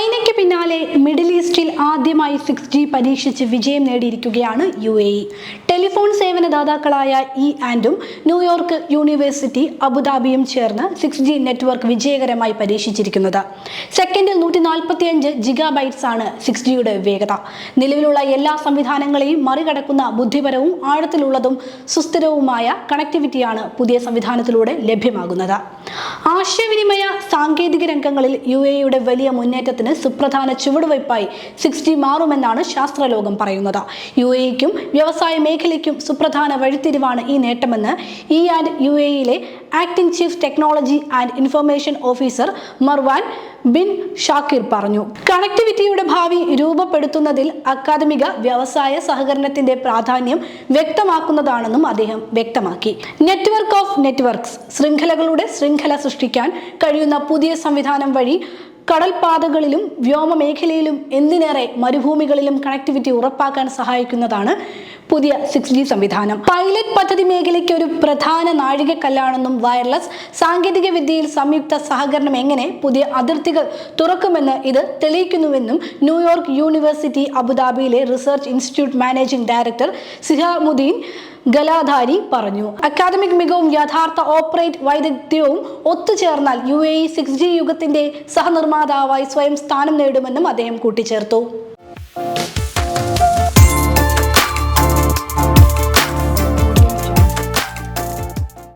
ചൈനയ്ക്ക് പിന്നാലെ മിഡിൽ ഈസ്റ്റിൽ ആദ്യമായി 6G പരീക്ഷിച്ച് വിജയം നേടിയിരിക്കുകയാണ് UAE. ടെലിഫോൺ സേവന ദാതാക്കളായ E&ഉം ന്യൂയോർക്ക് യൂണിവേഴ്സിറ്റി അബുദാബിയും ചേർന്ന് 6G നെറ്റ്വർക്ക് വിജയകരമായി പരീക്ഷിച്ചിരിക്കുന്നത്. സെക്കൻഡിൽ 145 GB ആണ് 6Gയുടെ വേഗത. നിലവിലുള്ള എല്ലാ സംവിധാനങ്ങളെയും മറികടക്കുന്ന ബുദ്ധിപരവും ആഴത്തിലുള്ളതും സുസ്ഥിരവുമായ കണക്ടിവിറ്റിയാണ് പുതിയ സംവിധാനത്തിലൂടെ ലഭ്യമാകുന്നത്. ആശയവിനിമയ സാങ്കേതിക രംഗങ്ങളിൽ UAEയുടെ വലിയ മുന്നേറ്റത്തിന് സുപ്രധാന ചുവടുവയ്പായി 6G മാറുമെന്നാണ് ശാസ്ത്രലോകം പറയുന്നത്. UAEക്കും വ്യവസായ മേഖലയ്ക്കും സുപ്രധാന വഴിത്തിരിവാണ് ഈ നേട്ടമെന്ന് E&UAEയിലെ acting chief technology and information officer Marwan bin Shakir പറഞ്ഞു. കണക്ടിവിറ്റിയുടെ ഭാവി രൂപപ്പെടുത്തുന്നതിൽ അക്കാദമിക വ്യവസായ സഹകരണത്തിന്റെ പ്രാധാന്യം വ്യക്തമാക്കുന്നതാണെന്നും അദ്ദേഹം വ്യക്തമാക്കി. നെറ്റ്വർക്ക് ഓഫ് നെറ്റ്വർക്ക്സ്, ശൃംഖലകളുടെ ശൃംഖല സൃഷ്ടിക്കാൻ കഴിയുന്ന പുതിയ സംവിധാനം വഴി കടൽപാതകളിലും വ്യോമമേഖലയിലും എന്തിനേറെ മരുഭൂമികളിലും കണക്ടിവിറ്റി ഉറപ്പാക്കാൻ സഹായിക്കുന്നതാണ് പുതിയ 6G സംവിധാനം. പൈലറ്റ് പദ്ധതി മേഖലയ്ക്ക് ഒരു പ്രധാന നാഴികക്കല്ലാണെന്നും വയർലെസ് സാങ്കേതിക വിദ്യയിൽ സംയുക്ത സഹകരണം എങ്ങനെ പുതിയ അതിർത്തികൾ തുറക്കുമെന്ന് ഇത് തെളിയിക്കുന്നുവെന്നും ന്യൂയോർക്ക് യൂണിവേഴ്സിറ്റി അബുദാബിയിലെ research institute managing director Sihamuddin Galadari പറഞ്ഞു. അക്കാദമിക് മികവും യഥാർത്ഥ ഓപ്പറേറ്റ് വൈദഗ്ധ്യവും ഒത്തുചേർന്നാൽ UAE 6G യുഗത്തിന്റെ സഹനിർമ്മാതാവായി സ്വയം സ്ഥാനം നേടുമെന്നും അദ്ദേഹം കൂട്ടിച്ചേർത്തു.